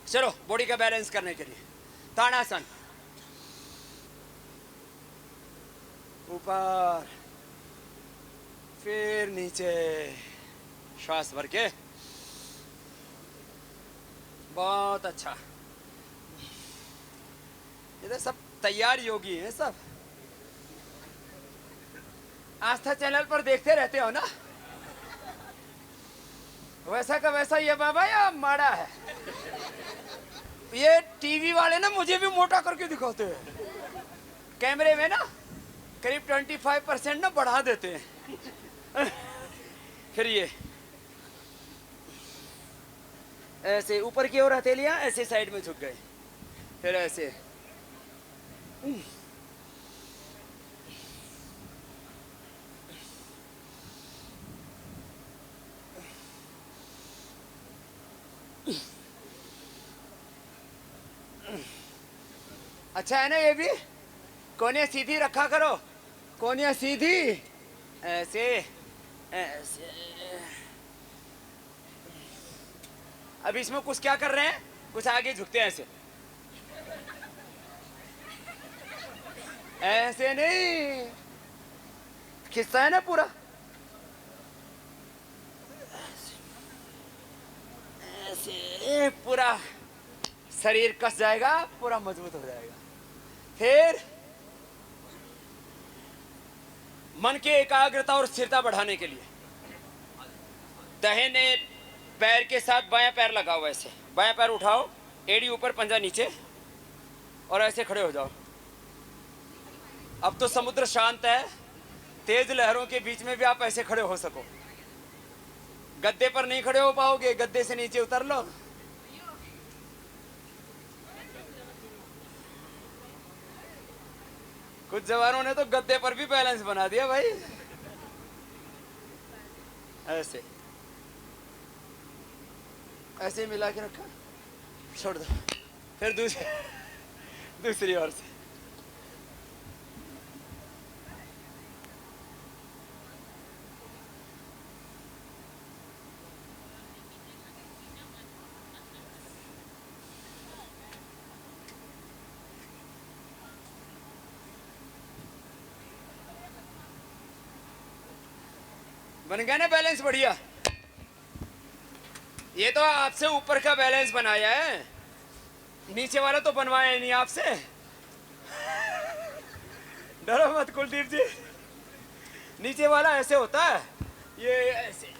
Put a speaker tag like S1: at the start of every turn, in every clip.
S1: चलो बॉडी का बैलेंस करने के लिए ताड़ासन, ऊपर फिर नीचे, श्वास भर के, बहुत अच्छा। ये तो सब तैयार योगी हैं सब, आस्था चैनल पर देखते रहते हो ना। वैसा का वैसा ये बाबा या माड़ा है। ये टीवी वाले ना मुझे भी मोटा करके दिखाते हैं, कैमरे में ना करीब 25% ना बढ़ा देते हैं। फिर ये ऐसे ऊपर की ओर हथेलियां ऐसे साइड में झुक गए, फिर ऐसे अच्छा है ना। ये भी कोनिया सीधी रखा करो, कोनिया सीधी, ऐसे ऐसे। अब इसमें कुछ क्या कर रहे हैं, कुछ आगे झुकते हैं ऐसे, ऐसे नहीं, खिस्सा है ना पूरा, ऐसे पूरा शरीर कस जाएगा, पूरा मजबूत हो जाएगा। फिर मन की एकाग्रता और स्थिरता बढ़ाने के लिए दाहिने पैर के साथ बायां पैर लगाओ, ऐसे बायां पैर उठाओ, एड़ी ऊपर पंजा नीचे, और ऐसे खड़े हो जाओ। अब तो समुद्र शांत है, तेज लहरों के बीच में भी आप ऐसे खड़े हो सको। गद्दे पर नहीं खड़े हो पाओगे, गद्दे से नीचे उतर लो। कुछ जवानों ने तो गद्दे पर भी बैलेंस बना दिया भाई, ऐसे ऐसे मिला के रखा, छोड़ दो, फिर दूसरी ओर से। बन गया ना बैलेंस, बढ़िया। ये तो आपसे ऊपर का बैलेंस बनाया है, नीचे वाला तो बनवाया नहीं आपसे। डरो मत कुलदीप जी, नीचे वाला ऐसे होता है, ये ऐसे।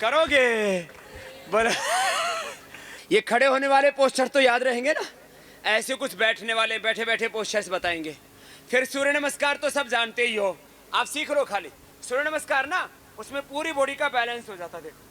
S1: करोगे बोले। ये खड़े होने वाले पोस्टर तो याद रहेंगे ना, ऐसे कुछ बैठने वाले बैठे बैठे पोस्टर्स बताएंगे। फिर सूर्य नमस्कार तो सब जानते ही हो, आप सीख लो खाली सूर्य नमस्कार ना, उसमें पूरी बॉडी का बैलेंस हो जाता। देखो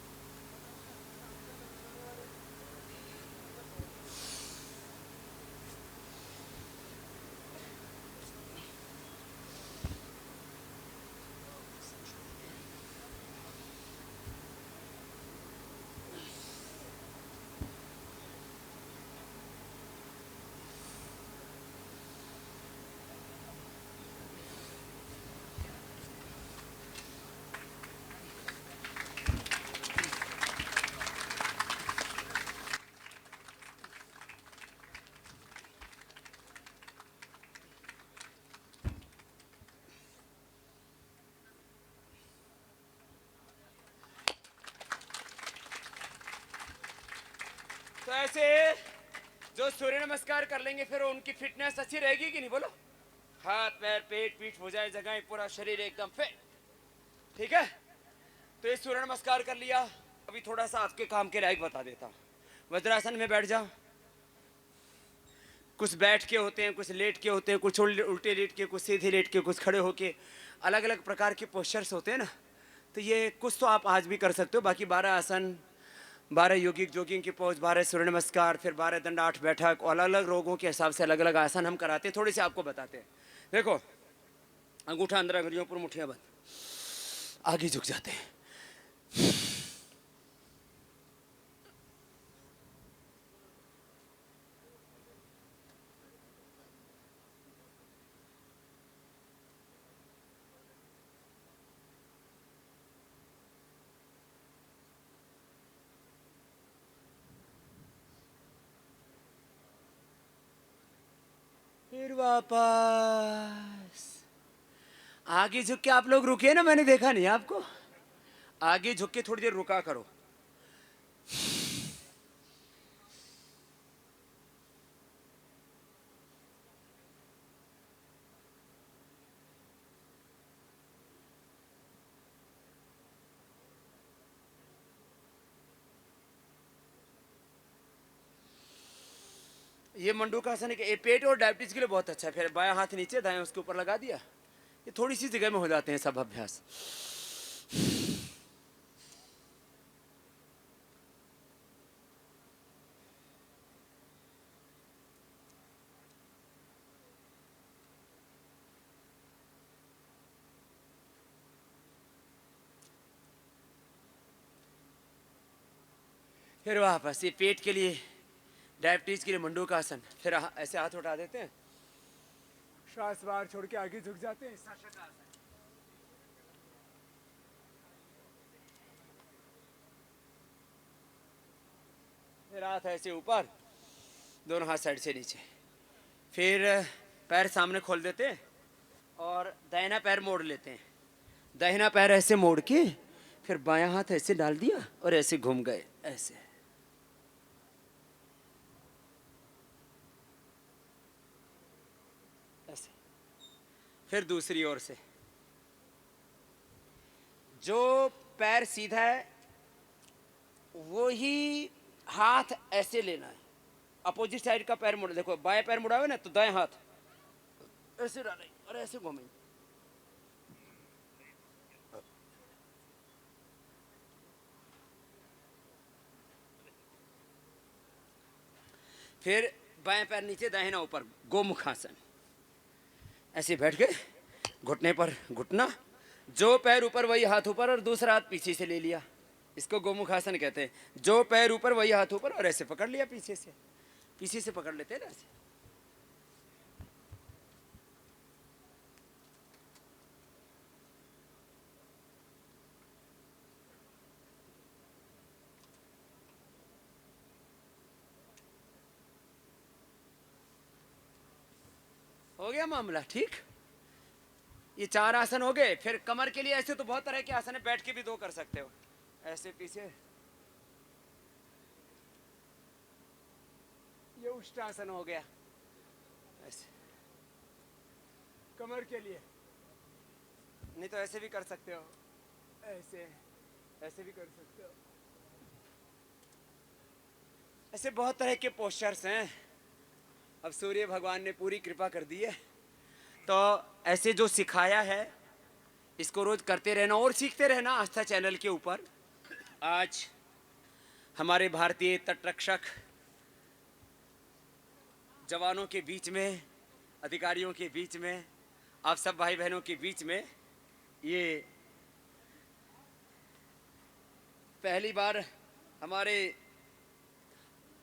S1: तो ऐसे जो सूर्य नमस्कार कर लेंगे फिर उनकी फिटनेस अच्छी रहेगी कि नहीं, बोलो। हाथ पैर पेट पीठ भुजाएं जगह पूरा शरीर एकदम फिट, ठीक है। तो ये सूर्य नमस्कार कर लिया। अभी थोड़ा सा आपके काम के लायक बता देता हूँ। वज्रासन में बैठ जाओ। कुछ बैठ के होते हैं, कुछ लेट के होते हैं, कुछ उल्टे लेट के, कुछ सीधे लेट के, कुछ खड़े होके, अलग अलग प्रकार के पोस्चर्स होते हैं ना। तो ये कुछ तो आप आज भी कर सकते हो। बाकी 12 आसन, 12 योगिक जोगिंग की पोज, 12 सूर्य नमस्कार, फिर 12 दंड 8 बैठक, अलग अलग रोगों के हिसाब से अलग अलग आसन हम कराते हैं। थोड़े से आपको बताते हैं। देखो, अंगूठा अंदर, अंगुलियों पर, मुठ्ठियां बंद, आगे झुक जाते हैं। वापस आगे झुक के। आप लोग रुके ना, मैंने देखा नहीं आपको। आगे झुक के थोड़ी देर रुका करो। ये मंडूकासन है कि ये पेट और डायबिटीज के लिए बहुत अच्छा है। फिर बायां हाथ नीचे, दाएं उसके ऊपर लगा दिया। ये थोड़ी सी जगह में हो जाते हैं सब अभ्यास। फिर वापस ये पेट के लिए, डायबिटीज के लिए मंडूकासन। फिर ऐसे हाथ उठा देते हैं, श्वास बाहर छोड़ के आगे झुक जाते हैं। फिर हाथ ऐसे ऊपर, दोनों हाथ साइड से नीचे। फिर पैर सामने खोल देते हैं और दाहिना पैर मोड़ लेते हैं। दाहिना पैर ऐसे मोड़ के फिर बायां हाथ ऐसे डाल दिया और ऐसे घूम गए ऐसे। ऐसे फिर दूसरी ओर से। जो पैर सीधा है वो ही हाथ ऐसे लेना है। अपोजिट साइड का पैर मुड़ा, देखो बाएं पैर मुड़ा हुआ ना, तो दाएं हाथ ऐसे डालें और ऐसे घूमें। फिर बाएं पैर नीचे, दाहिना ऊपर, गोमुखासन। ऐसे बैठ के घुटने पर घुटना, जो पैर ऊपर वही हाथ ऊपर और दूसरा हाथ पीछे से ले लिया। इसको गोमुखासन कहते हैं। जो पैर ऊपर वही हाथ ऊपर और ऐसे पकड़ लिया पीछे से। पीछे से पकड़ लेते हैं ना ऐसे। हो गया मामला ठीक। ये 4 आसन हो गए। फिर कमर के लिए ऐसे तो बहुत तरह के आसन है, बैठ के भी 2 कर सकते हो। ऐसे पीछे, ये उष्टासन हो गया। ऐसे कमर के लिए, नहीं तो ऐसे भी कर सकते हो, ऐसे ऐसे भी कर सकते हो। ऐसे बहुत तरह के पोस्चर्स हैं। अब सूर्य भगवान ने पूरी कृपा कर दी है, तो ऐसे जो सिखाया है इसको रोज करते रहना और सीखते रहना आस्था चैनल के ऊपर। आज हमारे भारतीय तटरक्षक जवानों के बीच में, अधिकारियों के बीच में, आप सब भाई बहनों के बीच में ये पहली बार हमारे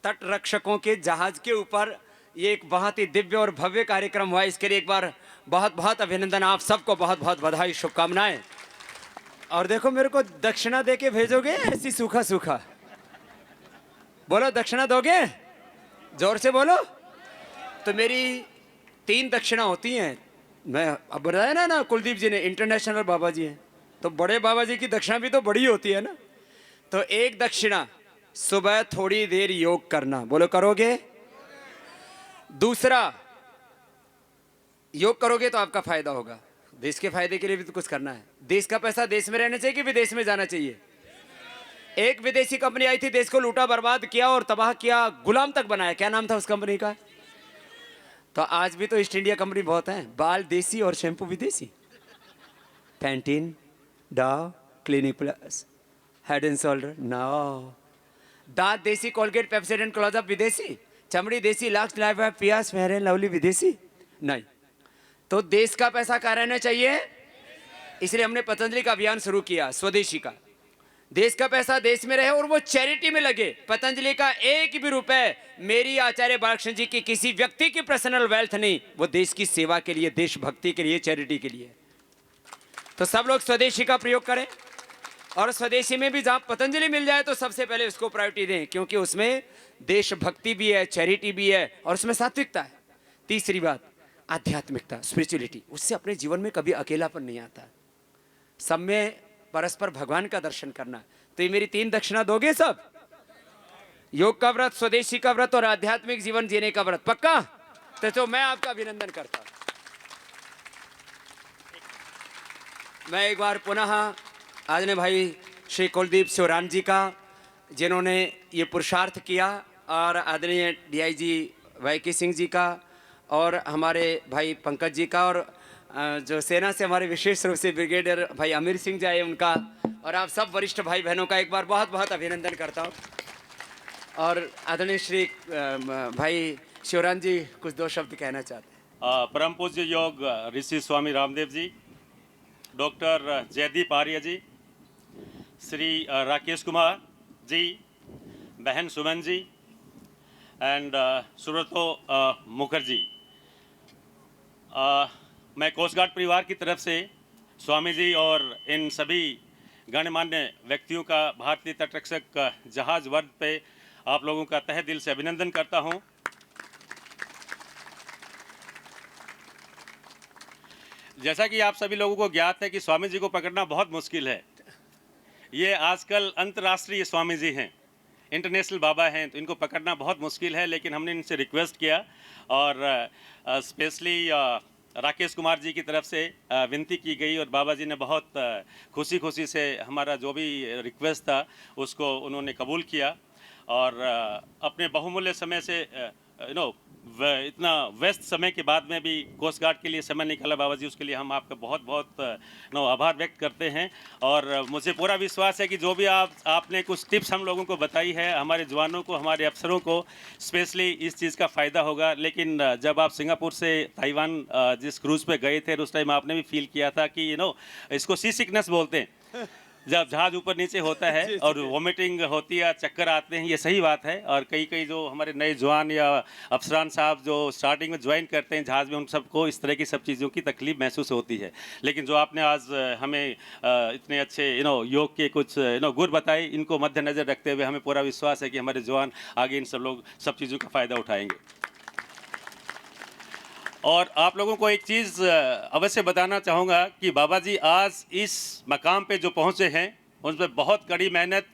S1: तटरक्षकों के जहाज के ऊपर ये एक बहुत ही दिव्य और भव्य कार्यक्रम हुआ। इसके लिए एक बार बहुत बहुत अभिनंदन। आप सबको बहुत बहुत बधाई, शुभकामनाएं। और देखो मेरे को दक्षिणा देके भेजोगे ऐसी सूखा सूखा? बोलो दक्षिणा दोगे? जोर से बोलो। तो मेरी 3 दक्षिणा होती हैं। मैं अब बताया ना कुलदीप जी ने इंटरनेशनल बाबा जी हैं, तो बड़े बाबा जी की दक्षिणा भी तो बड़ी होती है ना। तो एक दक्षिणा, सुबह थोड़ी देर योग करना। बोलो करोगे? दूसरा, योग करोगे तो आपका फायदा होगा। देश के फायदे के लिए भी तो कुछ करना है। देश का पैसा देश में रहना चाहिए कि विदेश में जाना चाहिए? एक विदेशी कंपनी आई थी, देश को लूटा, बर्बाद किया और तबाह किया, गुलाम तक बनाया। क्या नाम था उस कंपनी का? तो आज भी तो ईस्ट इंडिया कंपनी बहुत है। बाल देसी और शैम्पू विदेशी। Pantene, Dove, Clinic Plus, Head and Shoulders no. दांत देसी, कोलगेट, पेप्सोडेंट, क्लोजअप विदेशी। चमड़ी देसी, Lux, Lifebuoy, Pears, Fair and Lovely विदेशी नहीं। तो देश का पैसा कहाँ रहना चाहिए? इसलिए हमने पतंजलि का अभियान शुरू किया, स्वदेशी का। देश का पैसा देश में रहे और वो चैरिटी में लगे। पतंजलि का एक भी रुपए मेरी आचार्य बालकृष्ण जी की किसी व्यक्ति की पर्सनल वेल्थ नहीं, वो देश की सेवा के लिए, देशभक्ति के लिए, चैरिटी के लिए। तो सब लोग स्वदेशी का प्रयोग करें और स्वदेशी में भी जहां पतंजलि मिल जाए तो सबसे पहले उसको प्रायोरिटी दें, क्योंकि उसमें देशभक्ति भी है, चैरिटी भी है और उसमें सात्विकता है। तीसरी बात, आध्यात्मिकता, स्पिरिचुअलिटी, उससे अपने जीवन में कभी अकेलापन नहीं आता। सब में परस्पर भगवान का दर्शन करना। तो ये मेरी 3 दक्षिणा दोगे सब? योग का व्रत, स्वदेशी का व्रत और आध्यात्मिक जीवन जीने का व्रत, पक्का? तो मैं आपका अभिनंदन करता हूं। मैं एक बार पुनः आदरणीय भाई श्री कुलदीप शिवराम जी का, जिन्होंने ये पुरुषार्थ किया, और आदरणीय डीआईजी वाईके सिंह जी का, और हमारे भाई पंकज जी का, और जो सेना से हमारे विशेष रूप से ब्रिगेडियर भाई अमीर सिंह जी आए उनका, और आप सब वरिष्ठ भाई बहनों का एक बार बहुत बहुत अभिनंदन करता हूँ। और आदरणीय श्री भाई शिवराम जी कुछ 2 शब्द कहना चाहते हैं।
S2: परम पूज्य योग ऋषि स्वामी रामदेव जी, डॉक्टर जयदीप आर्य जी, श्री राकेश कुमार जी, बहन सुमन जी एंड सुब्रतो मुखर्जी। मैं कोस्ट गार्ड परिवार की तरफ से स्वामी जी और इन सभी गणमान्य व्यक्तियों का भारतीय तटरक्षक जहाज वर्ग पे आप लोगों का तहे दिल से अभिनंदन करता हूं। जैसा कि आप सभी लोगों को ज्ञात है कि स्वामी जी को पकड़ना बहुत मुश्किल है। ये आजकल अंतर्राष्ट्रीय स्वामी जी हैं, इंटरनेशनल बाबा हैं, तो इनको पकड़ना बहुत मुश्किल है। लेकिन हमने इनसे रिक्वेस्ट किया और स्पेशली राकेश कुमार जी की तरफ से विनती की गई, और बाबा जी ने बहुत खुशी से हमारा जो भी रिक्वेस्ट था उसको उन्होंने कबूल किया। और अपने बहुमूल्य समय से इतना व्यस्त समय के बाद में भी कोस्ट गार्ड के लिए समय निकाला बाबा जी, उसके लिए हम आपका बहुत बहुत आभार व्यक्त करते हैं। और मुझे पूरा विश्वास है कि जो भी आपने कुछ टिप्स हम लोगों को बताई है, हमारे जवानों को, हमारे अफसरों को स्पेशली इस चीज़ का फ़ायदा होगा। लेकिन जब आप सिंगापुर से ताइवान जिस क्रूज़ पे गए थे, उस टाइम आपने भी फील किया था कि इसको सी सिकनेस बोलते हैं, जब जहाज ऊपर नीचे होता है और वॉमिटिंग होती है, चक्कर आते हैं, ये सही बात है। और कई जो हमारे नए जवान या अफसरान साहब जो स्टार्टिंग में ज्वाइन करते हैं जहाज में, उन सबको इस तरह की सब चीज़ों की तकलीफ महसूस होती है। लेकिन जो आपने आज हमें इतने अच्छे योग के कुछ गुर बताए, इनको मद्देनजर रखते हुए हमें पूरा विश्वास है कि हमारे जवान आगे इन सब चीज़ों का फ़ायदा उठाएंगे। और आप लोगों को एक चीज़ अवश्य बताना चाहूँगा कि बाबा जी आज इस मकाम पे जो पहुँचे हैं, उन पर बहुत कड़ी मेहनत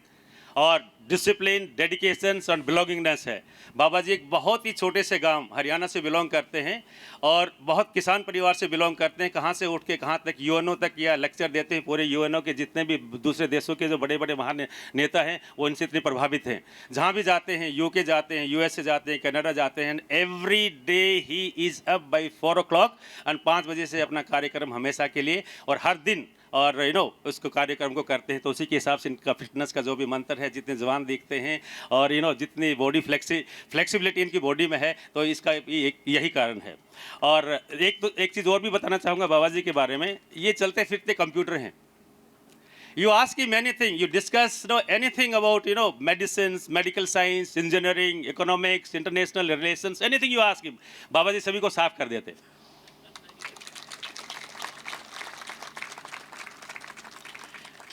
S2: और डिसिप्लिन, डेडिकेशन और बिलोंगिंगनेस है। बाबा जी एक बहुत ही छोटे से गांव हरियाणा से बिलोंग करते हैं और बहुत किसान परिवार से बिलोंग करते हैं। कहाँ से उठ के कहाँ तक यूएनओ तक या लेक्चर देते हैं। पूरे यूएनओ के जितने भी दूसरे देशों के जो बड़े बड़े महान नेता हैं, वो इनसे इतने प्रभावित हैं। जहाँ भी जाते हैं, यूके जाते हैं, यूएसए जाते हैं, कनाडा जाते हैं, every day he is up by 4 o'clock and 5 बजे से अपना कार्यक्रम हमेशा के लिए, और हर दिन और उसको कार्यक्रम को करते हैं। तो उसी के हिसाब से इनका फिटनेस का जो भी मंत्र है, जितने जवान दिखते हैं और जितनी बॉडी फ्लेक्सिबिलिटी इनकी बॉडी में है, तो इसका यही कारण है। और एक चीज़ और भी बताना चाहूँगा बाबा जी के बारे में। ये चलते फिरते कंप्यूटर हैं। You ask him anything, you discuss anything about medicines, medical science, engineering, economics, international relations, anything you ask him, बाबा जी सभी को साफ कर देते।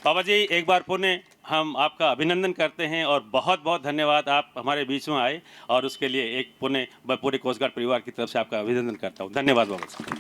S2: बाबा जी एक बार पुनः हम आपका अभिनंदन करते हैं और बहुत बहुत धन्यवाद, आप हमारे बीच में आए, और उसके लिए एक पुनः पूरे कोस्ट गार्ड परिवार की तरफ से आपका अभिनंदन करता हूँ। धन्यवाद बाबा जी।